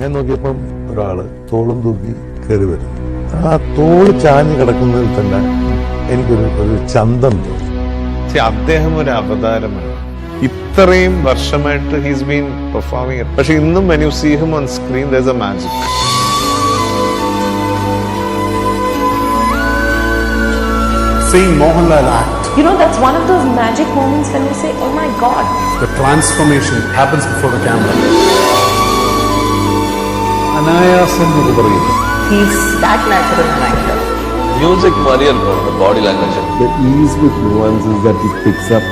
ഞാൻ നോക്കിയപ്പം ഒരാള് തോളും തൂക്കി കയറി വരുന്നു. ആ തോള് ചാഞ്ഞ് കിടക്കുന്നതിൽ തന്നെ എനിക്കൊരു ചന്തം തോന്നി. അദ്ദേഹം ഒരു അവതാരമാണ്. ഇത്രയും വർഷമായിട്ട് ഹീസ് ബീൻ പെർഫോമിംഗ്. പക്ഷെ ഇന്നും when you see him on screen there's a magic. Seeing Mohanlal act, You know, that's one of those magic moments when you say, oh my God. the transformation happens before the camera. അനായാസം എന്ന് പറയും. He's that natural an actor. Music മാറിയ body language. The ease with nuances that he picks up.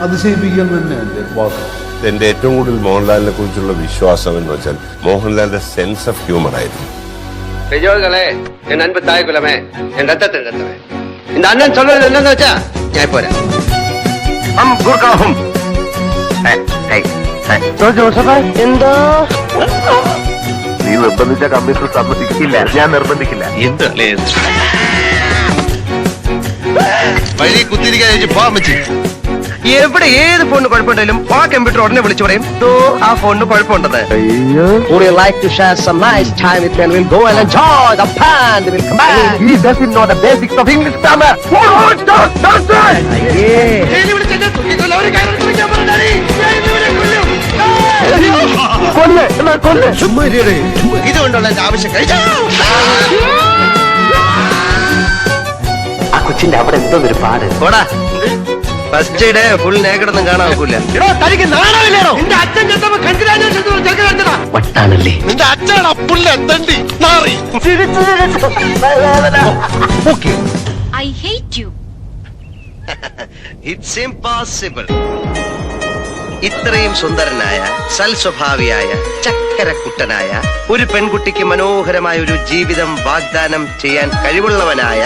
അതിശയിപ്പിക്കാൻ തന്നെ എൻ്റെ വാക്ക്. എന്റെ ഏറ്റവും കൂടുതൽ മോഹൻലാലിനെ കുറിച്ചുള്ള വിശ്വാസം എന്ന് വെച്ചാൽ മോഹൻലാലിന്റെ സെൻസ് ഓഫ് ഹ്യൂമർ ആയിരുന്നു. பெரியோர்களே, என் அன்பு தாய் குலமே, என் ரத்தத்தின் ரத்தமே, இந்த அண்ணன் சொல்றது என்னன்னு வச்சா நான் போறேன். हम गुरखा हम എന്തോ നീ നിർബന്ധിച്ച കമ്മീഷൻ സമ്മതിക്കില്ല, ഞാൻ നിർബന്ധിക്കില്ല. വഴി കുത്തിരിക്കാൻ പോകാൻ പറ്റി. എവിടെ ഏത് ഫോണിന് കുഴപ്പമുണ്ടെങ്കിലും ആ കമ്പ്യൂട്ടർ ഉടനെ വിളിച്ചു പറയും ആ ഫോണിന് കുഴപ്പമുണ്ടെന്ന്. Would you like to share some nice time with me? We'll go and enjoy the band. We'll come back. He doesn't know the basics of English grammar. ഇതുകൊണ്ടുള്ള എന്റെ ആവശ്യം കഴിച്ചു. ആ കൊച്ചിന്റെ അവിടെ എന്തോ ഒരു പാട് പോടാ. ഫസ്റ്റ് ഡേ ഫുൾ നേക്കടൊന്നും കാണാൻ നോക്കൂല. വട്ടാണല്ലേ നിന്റെ അച്ഛനാണ് പുല്ല് എത്തണ്ടി നാറി. I hate you. It's impossible. ഇത്രയും സുന്ദരനായ സൽസ്വഭാവിയായ ചക്കരക്കുട്ടനായ ഒരു പെൺകുട്ടിക്ക് മനോഹരമായ ഒരു ജീവിതം വാഗ്ദാനം ചെയ്യാൻ കഴിവുള്ളവനായ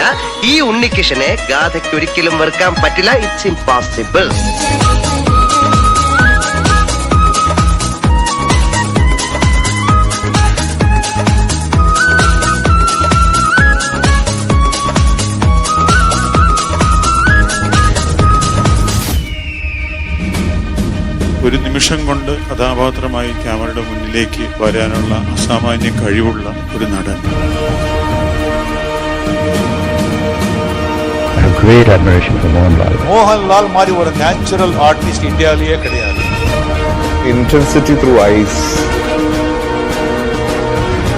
ഈ ഉണ്ണികൃഷ്ണനെ ഗാഥയ്ക്ക് ഒരിക്കലും വെറുക്കാൻ പറ്റില്ല. It's impossible. ഒരു നിമിഷം കൊണ്ട് കഥാപാത്രമായി ക്യാമറയുടെ മുന്നിലേക്ക് വരാനുള്ള അസാമാന്യ കഴിവുള്ള ഒരു നടൻ. മോഹൻലാൽ മാറി ഒരു നാച്ചുറൽ ആർട്ടിസ്റ്റ് ഇന്ത്യയിலேயே கிடையாது. Intensity through eyes.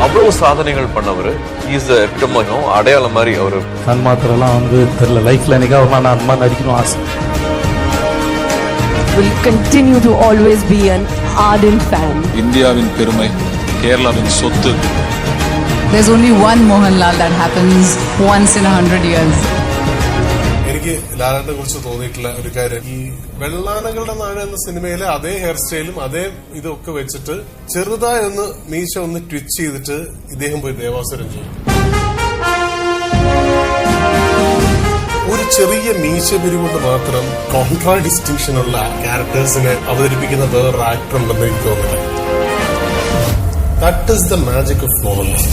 அவ்வளவு சாதனைகள் பண்ணவர். இஸ் எட்டமோ அடையாளம் மாதிரி அவரு. நான் மாத்திரலாம் தெரியல, லைஃப்ல எனக்கு நான் அம்மா நடிக்கணும் ஆசை. Will continue to always be an ardent fan. இந்தியாவின் பெருமை, கேரளாவின் சொத்து. There's only one Mohanlal that happens once in 100 years. എനിക്ക് ലാലേട്ടനെ കുറിച്ച് തോന്നിയിട്ടുള്ള ഒരു കാര്യം, ഈ വെള്ളാനകളുടെ നാട് എന്ന സിനിമയിലെ അതേ ഹെയർ സ്റ്റൈലും അതേ ഇതൊക്കെ വെച്ചിട്ട് ചെറുതായി ഒന്ന് മീശ ഒന്ന് ട്വിച്ച് ചെയ്തിട്ട് ഇദ്ദേഹം പോയി ദേവാസുരം ചെയ്യും. ഒരു ചെറിയ മീശ പിരിവുകൊണ്ട് മാത്രം കോൺട്രാ ഡിസ്റ്റിങ്ഷൻ ഉള്ള ക്യാരക്ടേഴ്സിനെ അവതരിപ്പിക്കുന്ന വേറൊരു ആക്ടർ ഉണ്ടെന്ന് എനിക്ക് തോന്നുന്നില്ല. That is the magic of Mohanlal.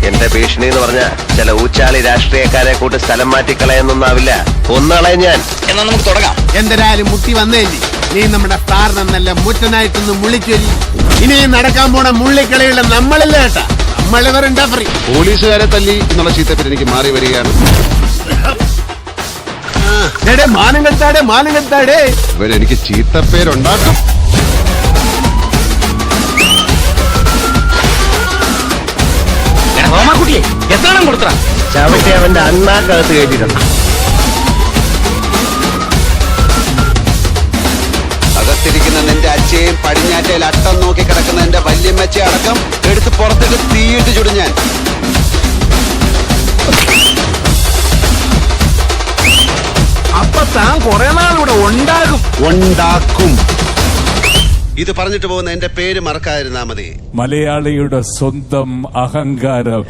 എന്റെ ഭീഷണി എന്ന് പറഞ്ഞ ചില ഊച്ചാളി രാഷ്ട്രീയക്കാരെ കൂട്ട് സ്ഥലം മാറ്റിക്കളയെന്നൊന്നാവില്ല. കൊന്നുകളയും ഞാൻ. എന്നാ നമുക്ക് തുടങ്ങാം. എന്തൊരാലും മുട്ടി വന്നേലി നീ നമ്മുടെ സ്ഥാനം നല്ല മുറ്റനായിട്ടൊന്ന് മുള്ളിച്ചൊല്ലി. ഇനി നടക്കാൻ പോണ മുള്ളിക്കളിയുള്ള നമ്മളില്ല കേട്ടാ. നമ്മളിവരുണ്ടാ ഫ്രീ. പോലീസുകാരെ തല്ലി എന്നുള്ള ചീത്തപ്പേര് എനിക്ക് മാറി വരികയാണ്. മാനങ്ങൾത്താടേ ഇവരെനിക്ക് ചീത്തപ്പേരുണ്ടാക്കും. എത്രണ്ണം കൊടുത്ത ചവിട്ടി അവന്റെ അണ്ണാക്കകത്ത് കയറ്റിട്ടുണ്ട്. അകത്തിരിക്കുന്ന നിന്റെ അച്ഛയും പടിഞ്ഞാറ്റയിൽ അട്ടം നോക്കി കിടക്കുന്ന എന്റെ വല്യമ്മച്ചെ അടക്കം എടുത്ത് പുറത്തിട്ട് തീയിട്ട് ചുടും ഞാൻ. അപ്പൊ താൻ കുറെ നാളിവിടെ ഉണ്ടാക്കും. ഇത് പറഞ്ഞിട്ട് പോകുന്ന എന്റെ പേര് മറക്കാതിരുന്നാ മതി. മലയാളിയുടെ സ്വന്തം അഹങ്കാരം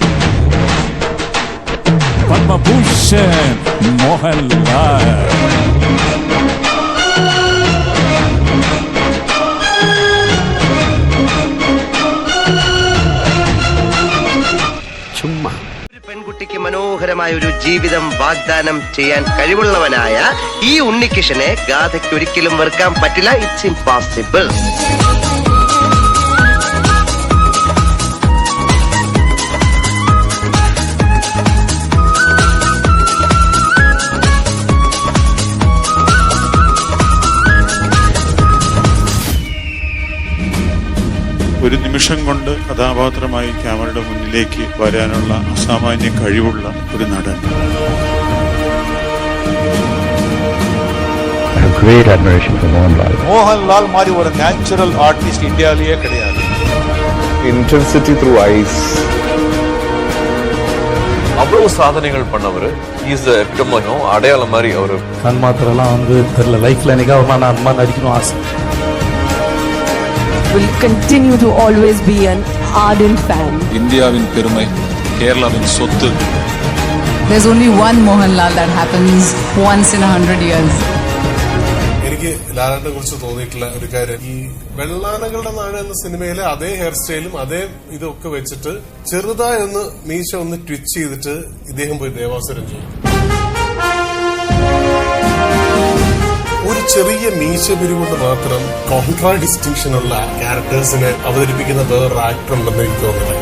പത്മഭൂഷൺ മോഹൻലാൽ. ചുമ്മാ ഒരു പെൺകുട്ടിക്ക് മനോഹര മനോഹരമായ ഒരു ജീവിതം വാഗ്ദാനം ചെയ്യാൻ കഴിവുള്ളവനായ ഈ ഉണ്ണികൃഷ്ണനെ ഗാഥയ്ക്ക് ഒരിക്കലും വെറുക്കാൻ പറ്റില്ല. It's impossible. ഒരു നിമിഷം കൊണ്ട് കഥാപാത്രമായി ക്യാമറയുടെ മുന്നിലേക്ക് വരാനുള്ള അസാമാന്യ കഴിവുള്ള ഒരു നടൻ. മോഹൻലാൽ മാറി ഒരു നാച്ചുറൽ ആർട്ടിസ്റ്റ് ഇന്ത്യയിலேயே கிடையாது. Intensity through eyes. அவ்வளவு சாதனைகள் பண்ணவர். இஸ் அடையாளம் மாதிரி அவரு. நான் மாத்திரலாம் வந்து தெரியல லைஃப்ல எனக்கு நான் அம்மா நடிக்கணும் ஆசை. Will continue to always be an ardent fan. இந்தியாவின் பெருமை, கேரளாவின் சொத்து. There's only one Mohanlal that happens once in 100 years. എനിക്ക് ലാലേട്ടനെ കുറിച്ച് തോന്നിയിട്ടുള്ള ഒരു കാര്യം, ഈ വെള്ളാനകളുടെ നാട് എന്ന സിനിമയിലെ അതേ ഹെയർ സ്റ്റൈലും അതേ ഇതൊക്കെ വെച്ചിട്ട് ചെറുതായി ഒന്ന് മീശ ഒന്ന് ട്വിച്ച് ചെയ്തിട്ട് ഇദ്ദേഹം പോയി ദേവാസുരം ചെയ്യും. ഒരു ചെറിയ മീശ പിരിവുകൊണ്ട് മാത്രം കോൺട്രാ ഡിസ്റ്റിങ്ഷൻ ഉള്ള ക്യാരക്ടേഴ്സിനെ അവതരിപ്പിക്കുന്ന വേറൊരു ആക്ടർ ഉണ്ടെന്ന് എനിക്ക് തോന്നുന്നത്.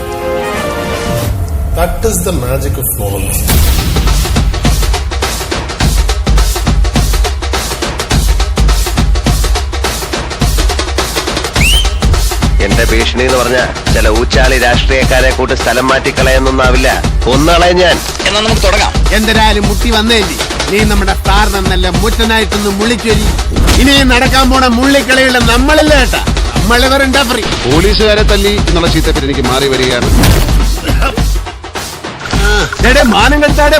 That is the magic of Mohanlal. എന്റെ ഭീഷണി എന്ന് പറഞ്ഞ ചില ഊച്ചാളി രാഷ്ട്രീയക്കാരെ കൂട്ട് സ്ഥലം മാറ്റിക്കളയെന്നൊന്നാവില്ല. കൊന്നുകളയും ഞാൻ. എന്നാ നമുക്ക് തുടങ്ങാം. എന്തിനായാലും മുട്ടി വന്നേലി നീ നമ്മുടെ സ്റ്റാർ നല്ല മുറ്റനായിട്ടൊന്ന് മുള്ളിക്കൊല്ലി. ഇനിയും നടക്കാൻ പോണ മുള്ളിക്കളിയുള്ള നമ്മളില്ല കേട്ടാ. നമ്മളിവരുണ്ടാ ഫ്രീ. പോലീസുകാരെ തല്ലി എന്നുള്ള ചീത്തപ്പേര് എനിക്ക് മാറി വരികയാണ്. മാനം കെട്ടാടെ